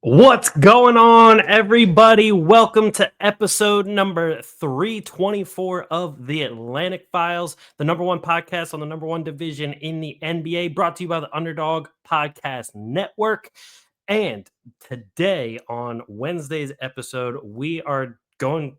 What's going on, everybody? Welcome to episode number 324 of the Atlantic Files, the number one podcast on the number one division in the NBA, brought to you by the Underdog Podcast Network. And today, on Wednesday's episode, we are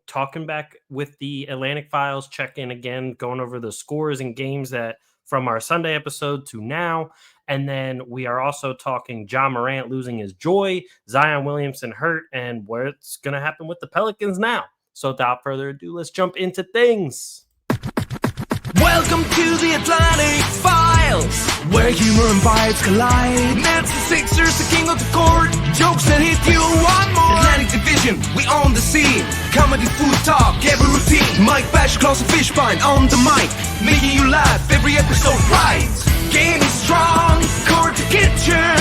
talking back with the Atlantic Files, check in again, going over the scores and games that from our Sunday episode to now. And then we are also talking Ja Morant losing his joy, Zion Williamson hurt, and what's going to happen with the Pelicans now. So without further ado, let's jump into things. Welcome to the Atlantic Files, where humor and vibes collide. Nets the Sixers, the king of the court, jokes that hit you one more. Atlantic Division, we own the scene. Comedy, food talk, every routine. Mike Bash, Alex Fischbein on the mic, making you laugh every episode right. Game is strong, court to kitchen,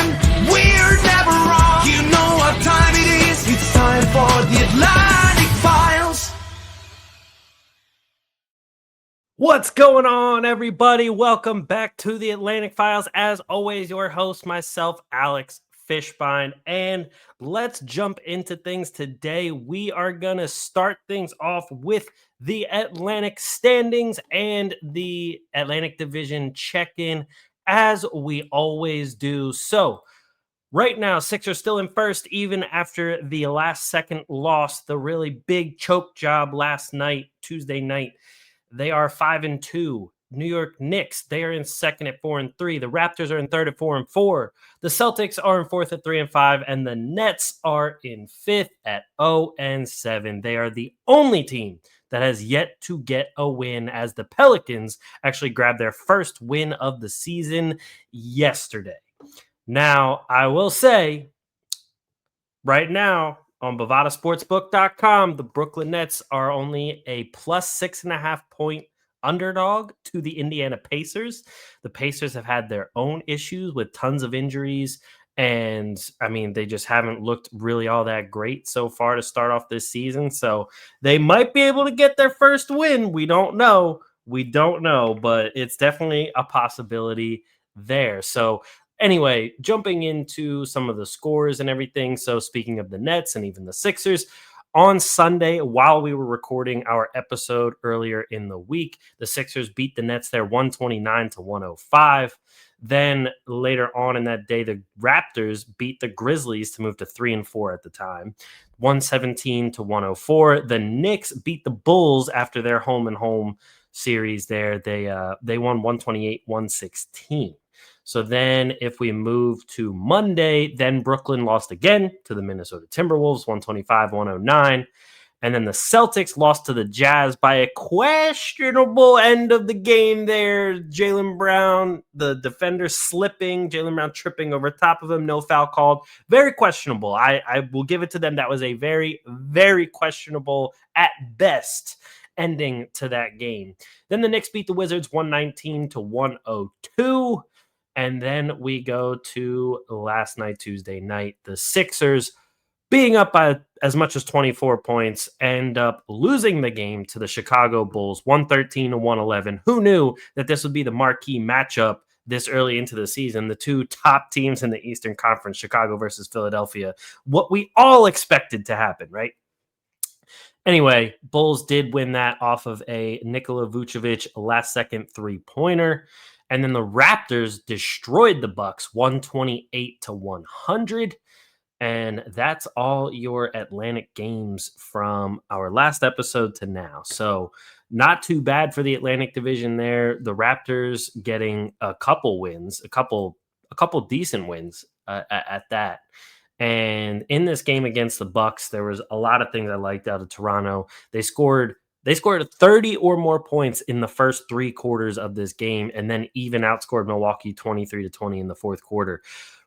we're never wrong. You know what time it is, it's time for the Atlantic Files. What's going on, everybody? Welcome back to the Atlantic Files. As always, your host, myself, Alex Fischbein. And let's jump into things today. We are going to start things off with the Atlantic standings and the Atlantic Division check-in, as we always do. So, right now, Sixers still in first, even after the last-second loss, the really big choke job last night, Tuesday night. They are 5-2. New York Knicks, they are in second at 4-3. The Raptors are in third at 4-4. The Celtics are in fourth at 3-5, and the Nets are in fifth at 0-7. They are the only team that has yet to get a win, as the Pelicans actually grabbed their first win of the season yesterday. Now, I will say, right now, on BovadaSportsbook.com, the Brooklyn Nets are only a plus 6.5 point underdog to the Indiana Pacers. The Pacers have had their own issues with tons of injuries, and I mean, they just haven't looked really all that great so far to start off this season. So they might be able to get their first win. We don't know. But it's definitely a possibility there. So anyway, jumping into some of the scores and everything. So speaking of the Nets and even the Sixers, on Sunday, while we were recording our episode earlier in the week, the Sixers beat the Nets there 129-105. Then later on in that day, the Raptors beat the Grizzlies to move to 3-4 at the time, 117-104. The Knicks beat the Bulls after their home series there. They won 128-116. So then if we move to Monday, then Brooklyn lost again to the Minnesota Timberwolves, 125-109. And then the Celtics lost to the Jazz by a questionable end of the game there. Jaylen Brown, the defender, slipping, Jaylen Brown tripping over top of him, no foul called. Very questionable. I will give it to them. That was a very, very questionable, at best, ending to that game. Then the Knicks beat the Wizards 119-102. And then we go to last night, Tuesday night, the Sixers being up by as much as 24 points, end up losing the game to the Chicago Bulls, 113-111. Who knew that this would be the marquee matchup this early into the season? The two top teams in the Eastern Conference, Chicago versus Philadelphia. What we all expected to happen, right? Anyway, Bulls did win that off of a Nikola Vucevic last-second three-pointer. And then the Raptors destroyed the Bucks 128-100. And that's all your Atlantic games from our last episode to now. So not too bad for the Atlantic Division there. The Raptors getting a couple wins, a couple decent wins at that. And in this game against the Bucks, there was a lot of things I liked out of Toronto. They scored 30 or more points in the first three quarters of this game, and then even outscored Milwaukee 23-20 in the fourth quarter.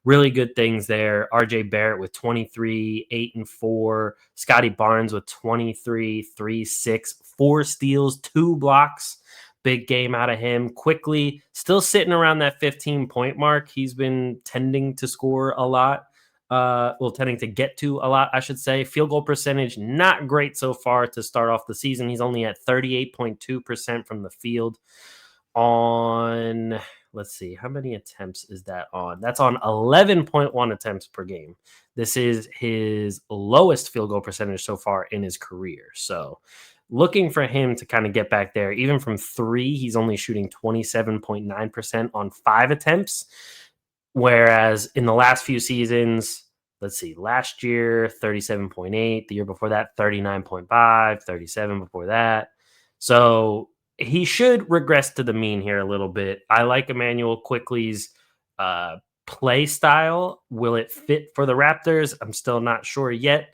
Really good things there. RJ Barrett with 23, 8 and 4. Scotty Barnes with 23, 3, 6, 4 steals, 2 blocks. Big game out of him. Quickly, still sitting around that 15-point mark. He's been tending to score a lot. Tending to get to a lot, I should say. Field goal percentage, not great so far to start off the season. He's only at 38.2% from the field on let's see, how many attempts is that on? That's on 11.1 attempts per game. This is his lowest field goal percentage so far in his career. So looking for him to kind of get back there, even from three, he's only shooting 27.9% on 5 attempts. Whereas in the last few seasons, let's see, last year, 37.8, the year before that, 39.5, 37 before that. So he should regress to the mean here a little bit. I like Emmanuel Quickly's play style. Will it fit for the Raptors? I'm still not sure yet.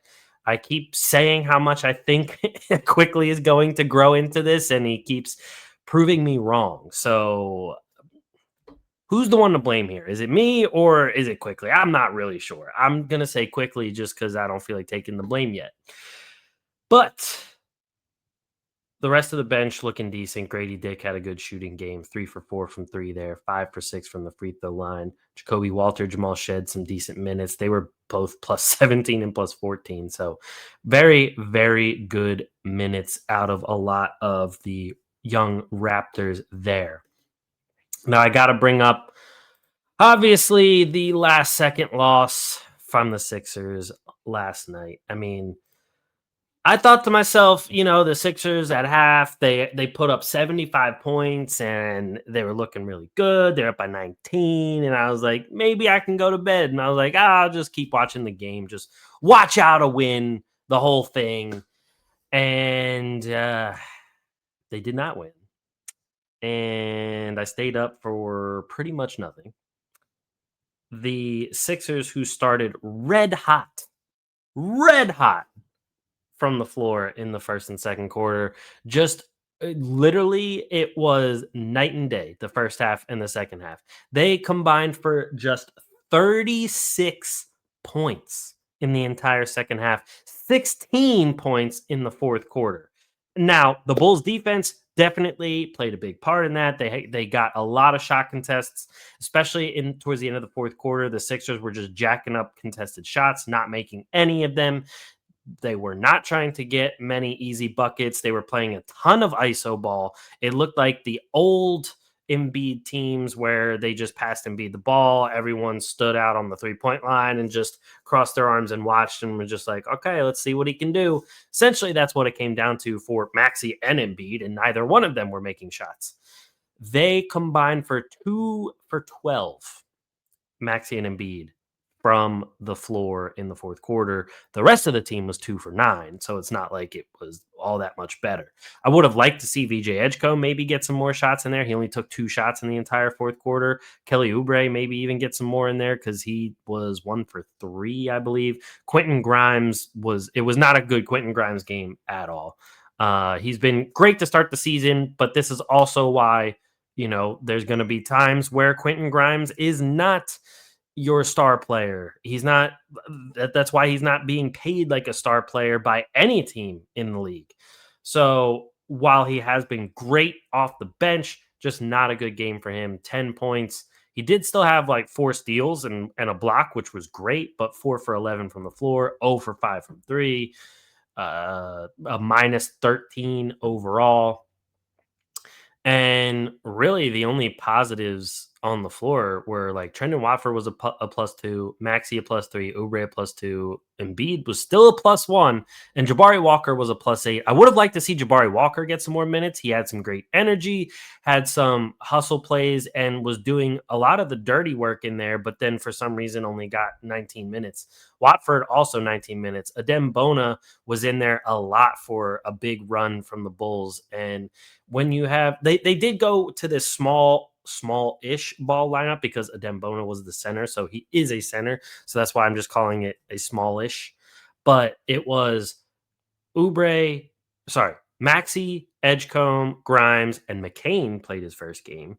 I keep saying how much I think Quickly is going to grow into this, and he keeps proving me wrong. So who's the one to blame here? Is it me or is it Quickly? I'm not really sure. I'm going to say Quickly just because I don't feel like taking the blame yet. But the rest of the bench looking decent. Grady Dick had a good shooting game. 3 for 4 from three there. 5 for 6 from the free throw line. Jacoby Walter, Jamal Shed, some decent minutes. They were both plus 17 and plus 14. So very, very good minutes out of a lot of the young Raptors there. Now I got to bring up, obviously, the last second loss from the Sixers last night. I mean, I thought to myself, the Sixers at half, they put up 75 points and they were looking really good. They're up by 19. And I was like, maybe I can go to bed. And I was like, I'll just keep watching the game. Just watch out a win, the whole thing. And they did not win. And I stayed up for pretty much nothing. The Sixers, who started red hot from the floor in the first and second quarter, just literally it was night and day, the first half and the second half. They combined for just 36 points in the entire second half, 16 points in the fourth quarter. Now, the Bulls defense definitely played a big part in that. They got a lot of shot contests, especially towards the end of the fourth quarter. The Sixers were just jacking up contested shots, not making any of them. They were not trying to get many easy buckets. They were playing a ton of ISO ball. It looked like the old Embiid teams where they just passed Embiid the ball. Everyone stood out on the three-point line and just crossed their arms and watched and were just like, okay, let's see what he can do. Essentially, that's what it came down to for Maxey and Embiid, and neither one of them were making shots. They combined for 2 for 12, Maxey and Embiid, from the floor in the fourth quarter. The rest of the team was 2 for 9, so it's not like it was all that much better. I would have liked to see VJ Edgecombe maybe get some more shots in there. He only took 2 shots in the entire fourth quarter. Kelly Oubre maybe even get some more in there because he was 1 for 3, I believe. Quentin Grimes it was not a good Quentin Grimes game at all. He's been great to start the season, but this is also why, there's going to be times where Quentin Grimes is not your star player. He's not. That's why he's not being paid like a star player by any team in the league. So while he has been great off the bench, just not a good game for him. 10 points. He did still have like 4 steals and a block, which was great, but 4 for 11 from the floor, 0 for 5 from 3, a minus 13 overall. And really the only positives on the floor were like Trendon Watford was a +2, Maxey a +3, Oubre a +2, Embiid was still a +1, and Jabari Walker was a +8. I would have liked to see Jabari Walker get some more minutes. He had some great energy, had some hustle plays, and was doing a lot of the dirty work in there, but then for some reason only got 19 minutes. Watford also 19 minutes. Adem Bona was in there a lot for a big run from the Bulls. And when you have, they did go to this small-ish ball lineup because Adem Bona was the center. So he is a center. So that's why I'm just calling it a smallish. But it was Maxey, Edgecombe, Grimes, and McCain played his first game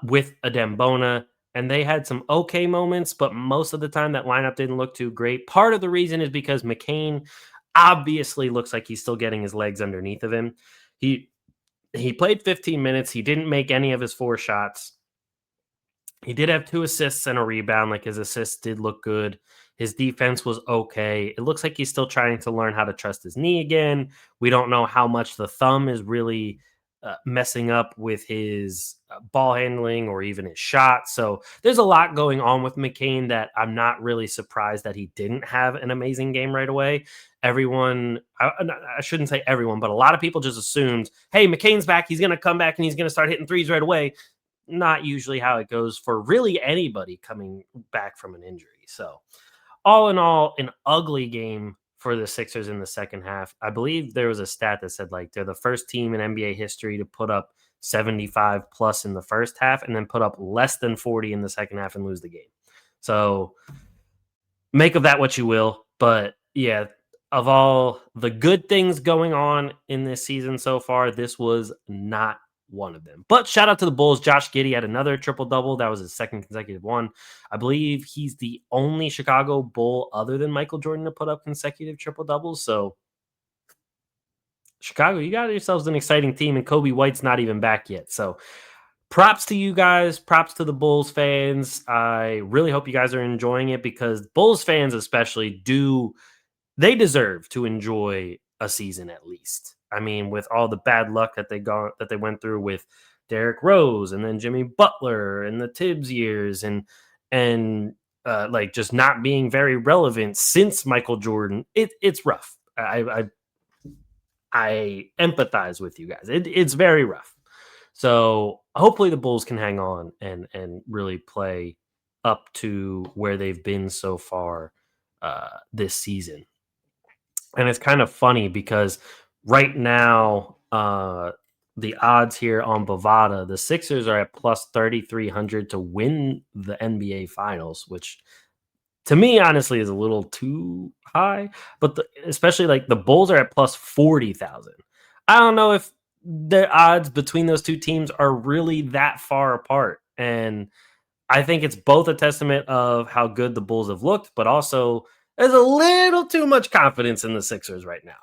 with Adem Bona. And they had some okay moments, but most of the time that lineup didn't look too great. Part of the reason is because McCain obviously looks like he's still getting his legs underneath of him. He played 15 minutes. He didn't make any of his 4 shots. He did have 2 assists and a rebound. Like his assists did look good. His defense was okay. It looks like he's still trying to learn how to trust his knee again. We don't know how much the thumb is really messing up with his ball handling or even his shot. So there's a lot going on with McCain that I'm not really surprised that he didn't have an amazing game right away. Everyone, I shouldn't say everyone, but a lot of people just assumed, hey, McCain's back. He's going to come back and he's going to start hitting threes right away. Not usually how it goes for really anybody coming back from an injury. So all in all, an ugly game for the Sixers in the second half. I believe there was a stat that said like they're the first team in NBA history to put up 75 plus in the first half and then put up less than 40 in the second half and lose the game. So make of that what you will. But yeah, of all the good things going on in this season so far, this was not one of them. But shout out to the Bulls. Josh Giddey had another triple-double. That was his second consecutive one. I believe he's the only Chicago Bull other than Michael Jordan to put up consecutive triple-doubles. So Chicago, you got yourselves an exciting team, and Kobe White's not even back yet. So props to you guys. Props to the Bulls fans. I really hope you guys are enjoying it because Bulls fans especially they deserve to enjoy a season at least. I mean, with all the bad luck that they went through with Derrick Rose and then Jimmy Butler and the Tibbs years and like just not being very relevant since Michael Jordan, it's rough. I empathize with you guys. It's very rough. So hopefully the Bulls can hang on and really play up to where they've been so far this season. And it's kind of funny because right now, the odds here on Bovada, the Sixers are at plus 3,300 to win the NBA Finals, which to me, honestly, is a little too high. But especially like the Bulls are at plus 40,000. I don't know if the odds between those two teams are really that far apart. And I think it's both a testament of how good the Bulls have looked, but also there's a little too much confidence in the Sixers right now.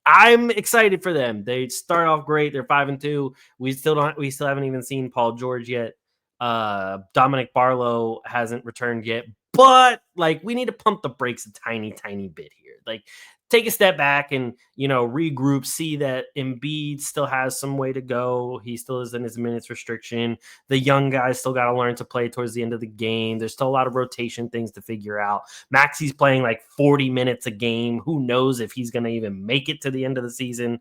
I'm excited for them. They start off great. They're 5-2. We still haven't even seen Paul George yet. Dominic Barlow hasn't returned yet, but like we need to pump the brakes a tiny bit here. Like take a step back and, regroup, see that Embiid still has some way to go. He still is in his minutes restriction. The young guys still got to learn to play towards the end of the game. There's still a lot of rotation things to figure out. Maxi's playing like 40 minutes a game. Who knows if he's going to even make it to the end of the season?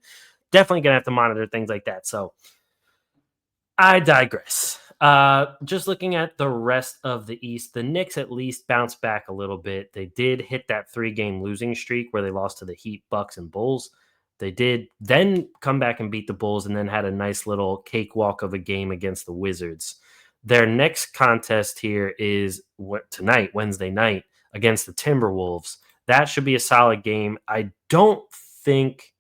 Definitely going to have to monitor things like that. So I digress. Just looking at the rest of the East, the Knicks at least bounced back a little bit. They did hit that 3-game losing streak where they lost to the Heat, Bucks, and Bulls. They did then come back and beat the Bulls and then had a nice little cakewalk of a game against the Wizards. Their next contest here is tonight, Wednesday night, against the Timberwolves. That should be a solid game. I don't think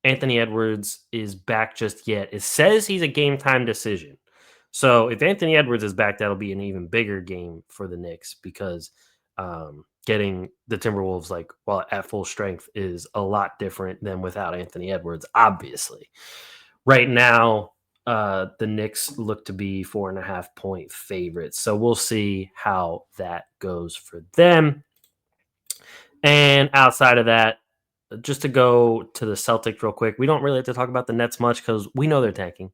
Anthony Edwards is back just yet. It says he's a game time decision. So if Anthony Edwards is back, that'll be an even bigger game for the Knicks because getting the Timberwolves at full strength is a lot different than without Anthony Edwards, obviously. Right now, the Knicks look to be 4.5-point favorites. So we'll see how that goes for them. And outside of that, just to go to the Celtics real quick, we don't really have to talk about the Nets much because we know they're tanking.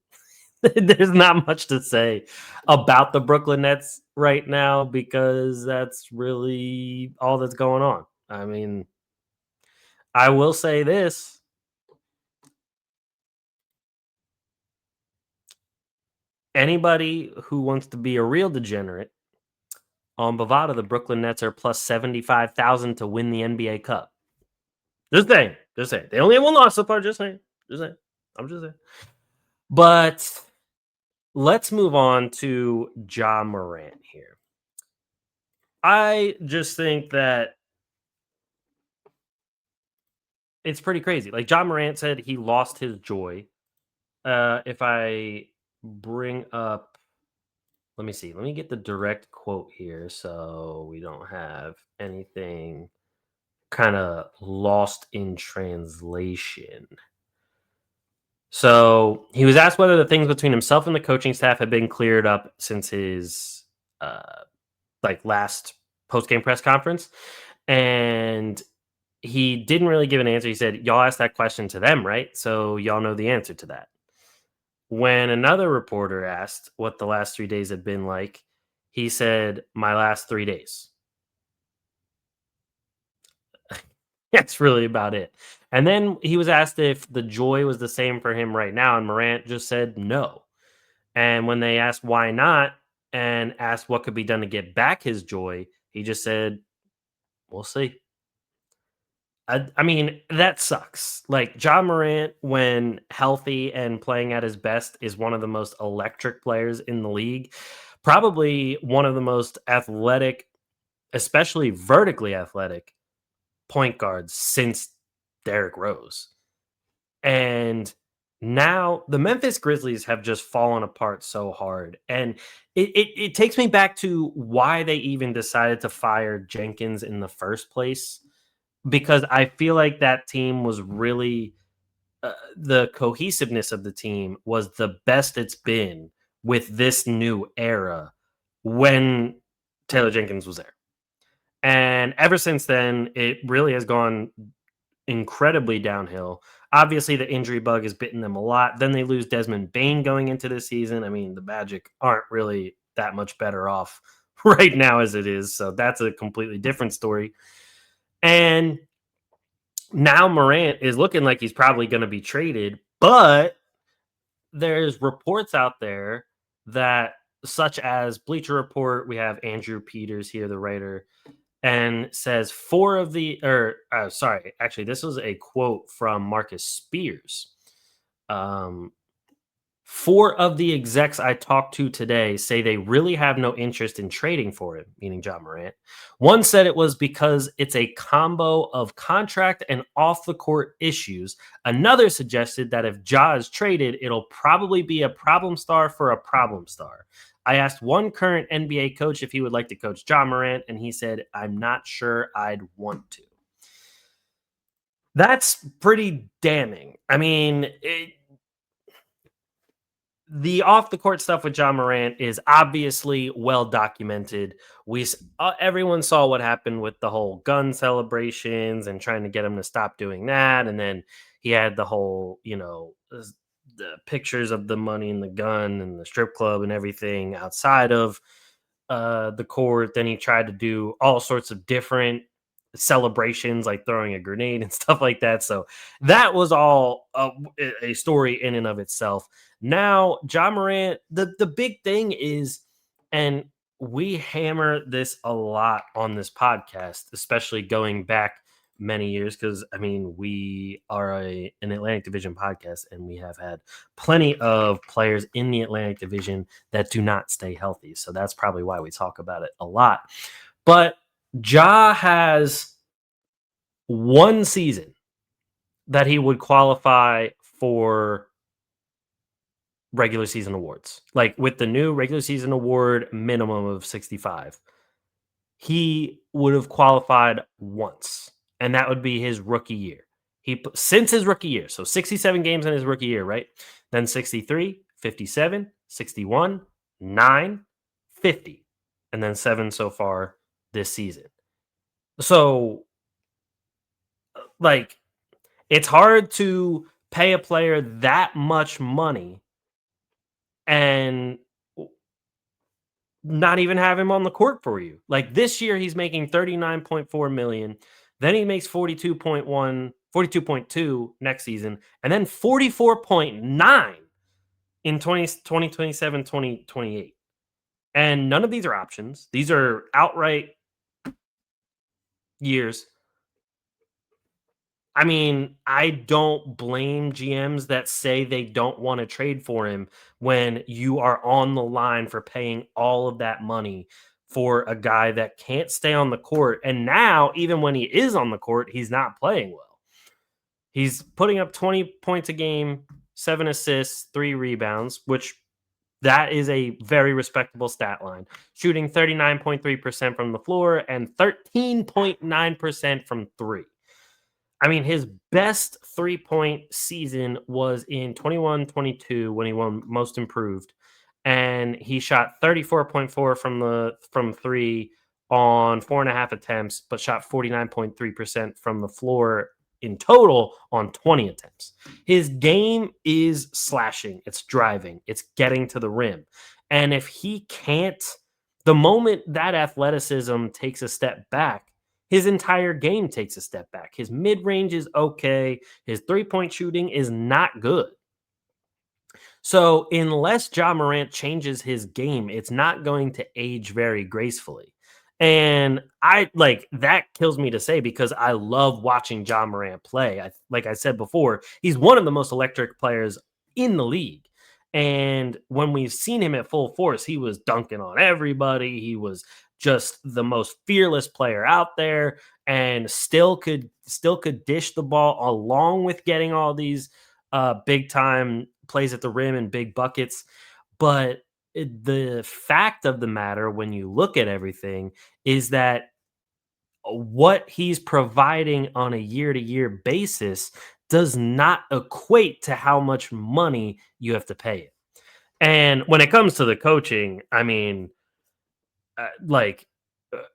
There's not much to say about the Brooklyn Nets right now because that's really all that's going on. I mean, I will say this. Anybody who wants to be a real degenerate, on Bovada, the Brooklyn Nets are plus 75,000 to win the NBA Cup. Just saying. They only have one loss so far. Just saying. I'm just saying. But let's move on to Ja Morant here. I just think that it's pretty crazy. Like Ja Morant said, he lost his joy. If I bring up, let me see. Let me get the direct quote here so we don't have anything kind of lost in translation. So he was asked whether the things between himself and the coaching staff had been cleared up since his last post-game press conference. And he didn't really give an answer. He said, y'all asked that question to them, right? So y'all know the answer to that. when another reporter asked what the last 3 days had been like, he said, "My last 3 days." That's really about it. And then he was asked if the joy was the same for him right now, and Morant just said no. And when they asked why not and asked what could be done to get back his joy, he just said, "We'll see." I mean, that sucks. Like, Ja Morant, when healthy and playing at his best, is one of the most electric players in the league. Probably one of the most athletic, especially vertically athletic point guards since Derrick Rose. And now the Memphis Grizzlies have just fallen apart so hard. And it takes me back to why they even decided to fire Jenkins in the first place, because I feel like that team was really the cohesiveness of the team was the best it's been with this new era when Taylor Jenkins was there. And ever since then, it really has gone incredibly downhill. Obviously, the injury bug has bitten them a lot. Then they lose Desmond Bain going into this season. I mean, the Magic aren't really that much better off right now as it is. So that's a completely different story. And now Morant is looking like he's probably going to be traded, but there's reports out there that, such as Bleacher Report, we have Andrew Peters here, the writer, and says four of the, or sorry, actually, this was a quote from Marcus Spears. Um, Four of the execs I talked to today say they really have no interest in trading for him, meaning Ja Morant. One said it was because it's a combo of contract and off the court issues. Another suggested that if Ja is traded, it'll probably be a problem star for a problem star. I asked one current NBA coach if he would like to coach Ja Morant, and he said, "I'm not sure I'd want to." That's pretty damning. I mean, the off the court stuff with Ja Morant is obviously well documented. Everyone saw what happened with the whole gun celebrations and trying to get him to stop doing that, and then he had the whole, the pictures of the money and the gun and the strip club and everything outside of the court. Then he tried to do all sorts of different celebrations, like throwing a grenade and stuff like that. So that was all a story in and of itself. Now, Ja Morant, the big thing is, and we hammer this a lot on this podcast, especially going back many years, because I mean, we are an Atlantic Division podcast, and we have had plenty of players in the Atlantic Division that do not stay healthy. So that's probably why we talk about it a lot. But Ja has one season that he would qualify for regular season awards. Like, with the new regular season award minimum of 65, he would have qualified once, and that would be his rookie year. Since his rookie year, so 67 games in his rookie year, right? Then 63, 57, 61, 9, 50, and then 7 so far this season. So, like, it's hard to pay a player that much money and not even have him on the court for you. Like, this year he's making 39.4 million, then he makes 42.1, 42.2 next season, and then 44.9 in 2027, 2028. And none of these are options. These are outright years. I mean, I don't blame GMs that say they don't want to trade for him when you are on the line for paying all of that money for a guy that can't stay on the court. And now, even when he is on the court, he's not playing well. He's putting up 20 points a game, 7 assists, 3 rebounds, which that is a very respectable stat line. Shooting 39.3% from the floor and 13.9% from 3. I mean, his best 3-point season was in 21-22 when he won Most Improved, and he shot 34.4 from 3 on 4.5 attempts, but shot 49.3% from the floor in total on 20 attempts. His game is slashing, it's driving, it's getting to the rim. And if he can't, the moment that athleticism takes a step back, his entire game takes a step back. His mid range is okay. His 3-point shooting is not good. So, unless Ja Morant changes his game, it's not going to age very gracefully. And I like that kills me to say because I love watching Ja Morant play. Like I said before, he's one of the most electric players in the league. And when we've seen him at full force, he was dunking on everybody. He was just the most fearless player out there and still could dish the ball along with getting all these big time plays at the rim and big buckets. But the fact of the matter, when you look at everything, is that what he's providing on a year to year basis does not equate to how much money you have to pay it. And when it comes to the coaching, I mean, like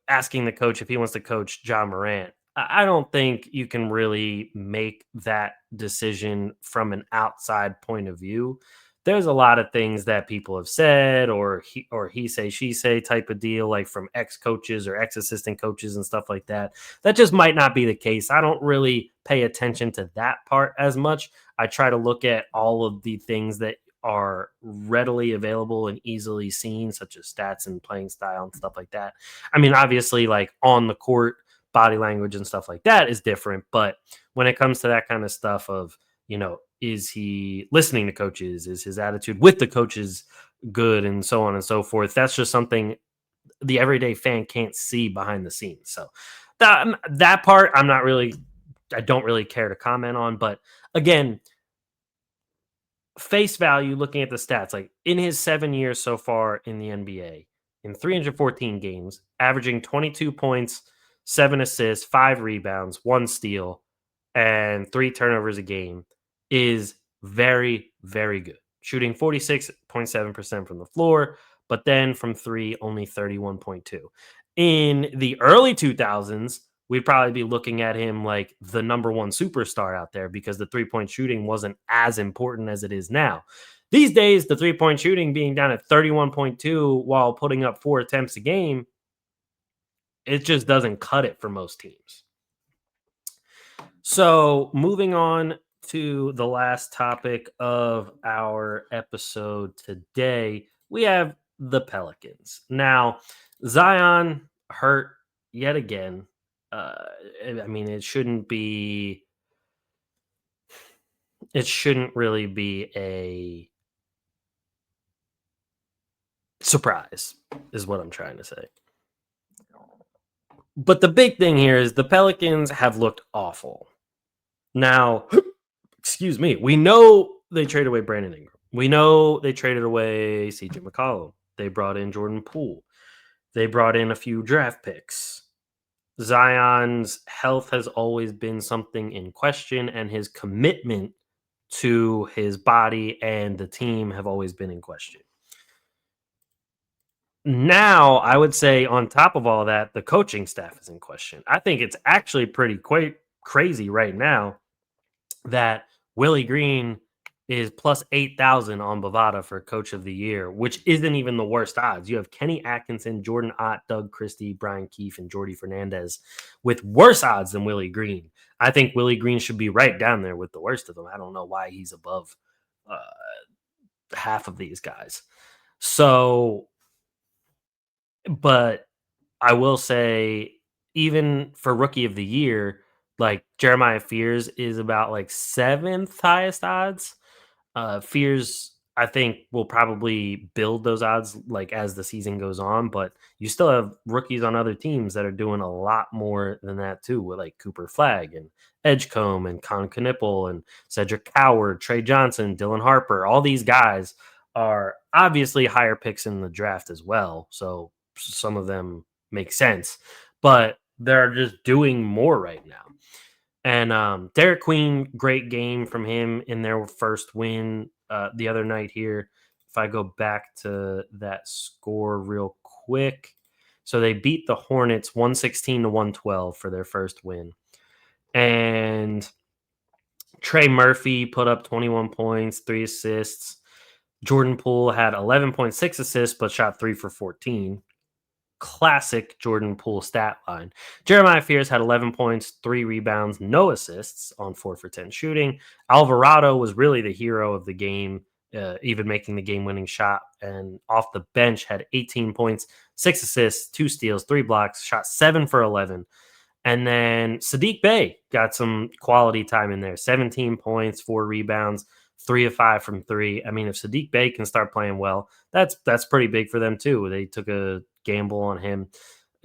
asking the coach if he wants to coach John Morant, I don't think you can really make that decision from an outside point of view. There's a lot of things that people have said, or he say she say type of deal, like from ex coaches or ex assistant coaches and stuff like that. That just might not be the case. I don't really pay attention to that part as much. I try to look at all of the things that are readily available and easily seen, such as stats and playing style and stuff like that. I mean, obviously, like on the court, body language and stuff like that is different. But when it comes to that kind of stuff of, is he listening to coaches? Is his attitude with the coaches good? And so on and so forth. That's just something the everyday fan can't see behind the scenes. So that part, I don't really care to comment on. But again, face value, looking at the stats, like in his 7 years so far in the NBA, in 314 games, averaging 22 points, 7 assists, 5 rebounds, 1 steal, and 3 turnovers a game, is very, very good. Shooting 46.7% from the floor, but then from three, only 31.2. In the early 2000s, we'd probably be looking at him like the number one superstar out there because the 3-point shooting wasn't as important as it is now. These days, the 3-point shooting being down at 31.2 while putting up 4 attempts a game, it just doesn't cut it for most teams. So, moving on to the last topic of our episode today, we have the Pelicans. Now, Zion hurt yet again. I mean, it shouldn't really be a surprise, is what I'm trying to say. But the big thing here is the Pelicans have looked awful. Now, excuse me, we know they traded away Brandon Ingram. We know they traded away CJ McCollum. They brought in Jordan Poole. They brought in a few draft picks. Zion's health has always been something in question, and his commitment to his body and the team have always been in question. Now, I would say on top of all that, the coaching staff is in question. I think it's actually pretty crazy right now that Willie Green is plus 8,000 on Bovada for Coach of the Year, which isn't even the worst odds. You have Kenny Atkinson, Jordan Ott, Doug Christie, Brian Keefe, and Jordy Fernandez with worse odds than Willie Green. I think Willie Green should be right down there with the worst of them. I don't know why he's above half of these guys. So, but I will say, even for Rookie of the Year, like Jeremiah Fears is about like 7th highest odds. Fears, I think, will probably build those odds like as the season goes on, but you still have rookies on other teams that are doing a lot more than that too, with like Cooper Flagg and Edgecombe and Con Knipple and Cedric Coward, Trey Johnson, Dylan Harper. All these guys are obviously higher picks in the draft as well, so some of them make sense, but they're just doing more right now. And Derek Queen, great game from him in their first win the other night here. If I go back to that score real quick. So they beat the Hornets 116-112 for their first win. And Trey Murphy put up 21 points, 3 assists. Jordan Poole had 11.6 assists, but shot 3 for 14. Classic Jordan Poole stat line. Jeremiah Fears had 11 points, 3 rebounds, no assists on 4 for 10 shooting. Alvarado was really the hero of the game, even making the game-winning shot. And off the bench had 18 points, 6 assists, 2 steals, 3 blocks, shot 7 for 11. And then Sadiq Bey got some quality time in there. 17 points, 4 rebounds, 3 of 5 from 3. I mean, if Sadiq Bey can start playing well, that's pretty big for them too. They took a gamble on him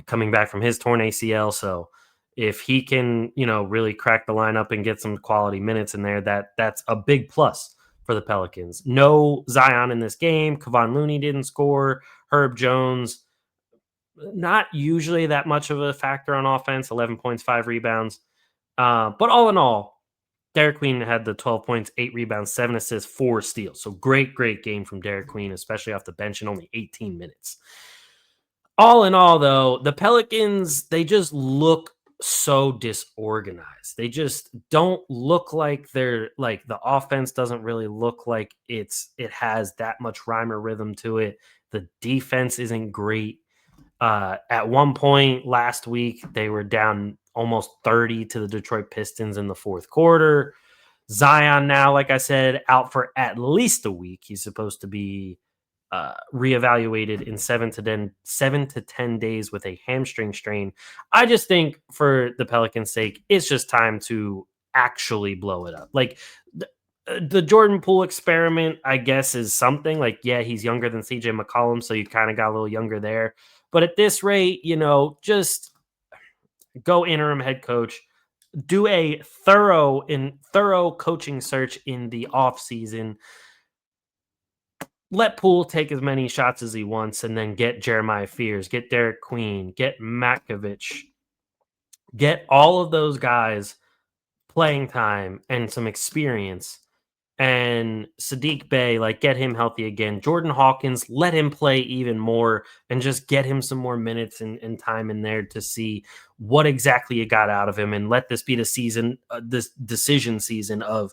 coming back from his torn ACL. So if he can, really crack the lineup and get some quality minutes in there, that's a big plus for the Pelicans. No Zion in this game. Kevon Looney didn't score. Herb Jones, not usually that much of a factor on offense, 11 points, 5 rebounds. But all in all, Derek Queen had the 12 points, 8 rebounds, 7 assists, 4 steals. So great game from Derek Queen, especially off the bench in only 18 minutes. All in all, though, the Pelicans, they just look so disorganized. They just don't look like they're like the offense doesn't really look like it has that much rhyme or rhythm to it. The defense isn't great. At one point last week, they were down almost 30 to the Detroit Pistons in the fourth quarter. Zion now, like I said, out for at least a week. He's supposed to be reevaluated in 7 to 10 days with a hamstring strain. I just think for the Pelicans' sake, it's just time to actually blow it up. Like the Jordan Poole experiment, I guess, is something like, yeah, he's younger than CJ McCollum, so you kind of got a little younger there. But at this rate, just go interim head coach, do a thorough coaching search in the offseason. Let Poole take as many shots as he wants, and then get Jeremiah Fears, get Derek Queen, get Makovich, get all of those guys playing time and some experience. And Sadiq Bey, get him healthy again. Jordan Hawkins, let him play even more and just get him some more minutes and time in there to see what exactly you got out of him. And let this be the season, this decision season of,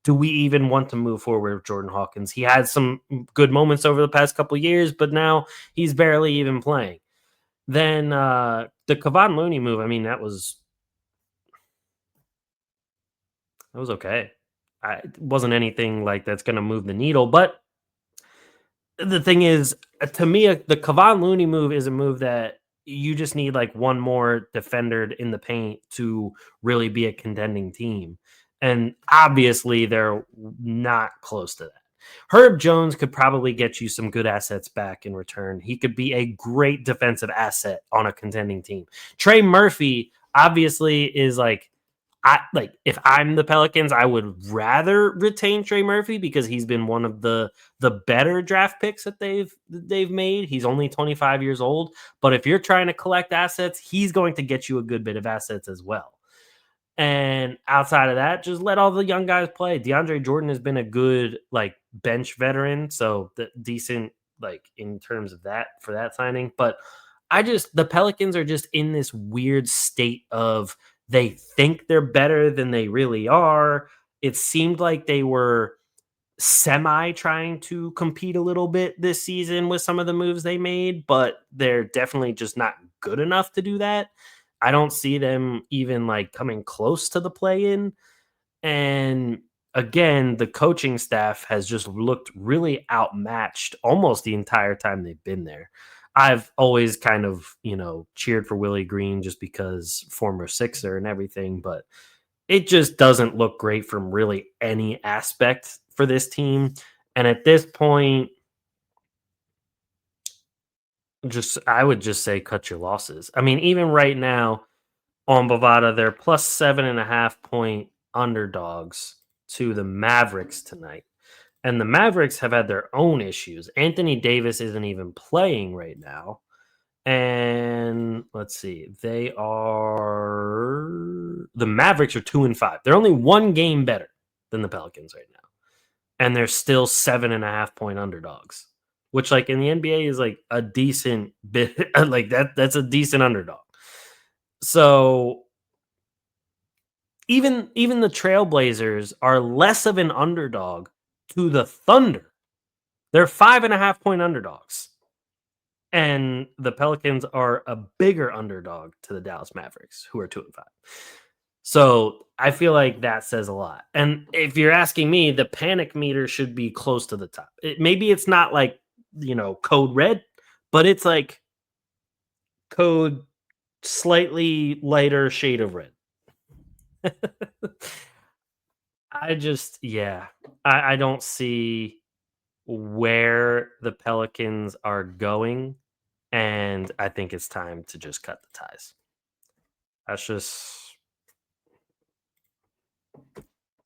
do we even want to move forward with Jordan Hawkins? He had some good moments over the past couple of years, but now he's barely even playing. Then the Kevon Looney move, I mean, that was okay. It wasn't anything like that's going to move the needle. But the thing is, to me, the Kevon Looney move is a move that you just need one more defender in the paint to really be a contending team. And obviously, they're not close to that. Herb Jones could probably get you some good assets back in return. He could be a great defensive asset on a contending team. Trey Murphy obviously is if I'm the Pelicans, I would rather retain Trey Murphy because he's been one of the better draft picks that they've made. He's only 25 years old, but if you're trying to collect assets, he's going to get you a good bit of assets as well. And outside of that, just let all the young guys play. DeAndre Jordan has been a good bench veteran, so decent in terms of that for that signing. But the Pelicans are just in this weird state of they think they're better than they really are. It seemed like they were semi trying to compete a little bit this season with some of the moves they made, but they're definitely just not good enough to do that. I don't see them even coming close to the play-in. And again, the coaching staff has just looked really outmatched almost the entire time they've been there. I've always kind of, cheered for Willie Green just because former Sixer and everything, but it just doesn't look great from really any aspect for this team. And at this point, I would just say cut your losses. I mean, even right now on Bovada, they're plus 7.5 point underdogs to the Mavericks tonight. And the Mavericks have had their own issues. Anthony Davis isn't even playing right now. And let's see, the Mavericks are 2-5. They're only one game better than the Pelicans right now. And they're still 7.5 point underdogs, which in the NBA is a decent bit, that's a decent underdog. So even the Trailblazers are less of an underdog to the Thunder. They're 5.5-point underdogs. And the Pelicans are a bigger underdog to the Dallas Mavericks, who are 2-5. So I feel like that says a lot. And if you're asking me, the panic meter should be close to the top. Maybe it's not like, code red, but it's like code slightly lighter shade of red. I don't see where the Pelicans are going. And I think it's time to just cut the ties. That's just,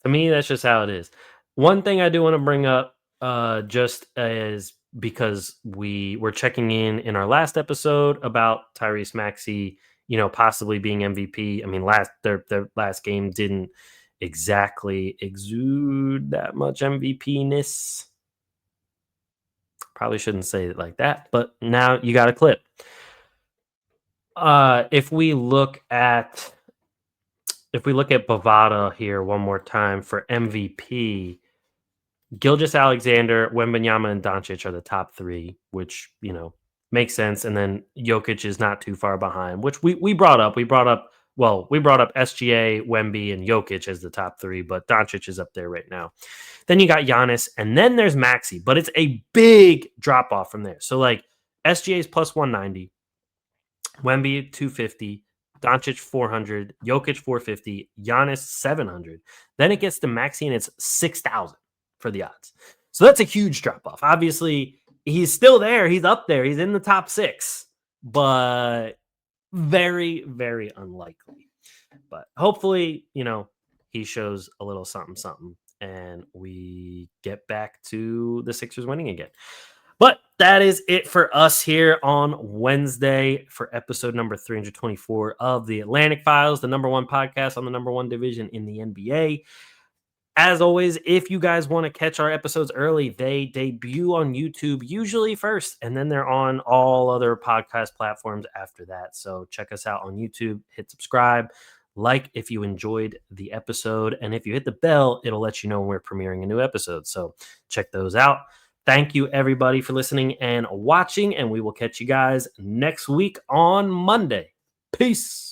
to me, that's just how it is. One thing I do want to bring up, just as because we were checking in our last episode about Tyrese Maxey, possibly being MVP. I mean, their last game didn't exactly exude that much MVP-ness. Probably shouldn't say it like that, but now you got a clip. If we look at Bovada here one more time for MVP, Gilgeous-Alexander, Wembanyama, and Doncic are the top three, which makes sense. And then Jokic is not too far behind, which we brought up. We brought up SGA, Wemby, and Jokic as the top three, but Doncic is up there right now. Then you got Giannis, and then there's Maxey, but it's a big drop off from there. So like SGA is plus 190, Wemby 250, Doncic 400, Jokic 450, Giannis 700. Then it gets to Maxey and it's 6,000 for the odds. So that's a huge drop off. Obviously, he's still there. He's up there. He's in the top 6, but very, very unlikely. But hopefully, he shows a little something, and we get back to the Sixers winning again. But that is it for us here on Wednesday for episode number 324 of the Atlantic Files, the number one podcast on the number one division in the NBA. As always, if you guys want to catch our episodes early, they debut on YouTube usually first, and then they're on all other podcast platforms after that. So check us out on YouTube, hit subscribe, like if you enjoyed the episode, and if you hit the bell, it'll let you know when we're premiering a new episode. So check those out. Thank you, everybody, for listening and watching, and we will catch you guys next week on Monday. Peace.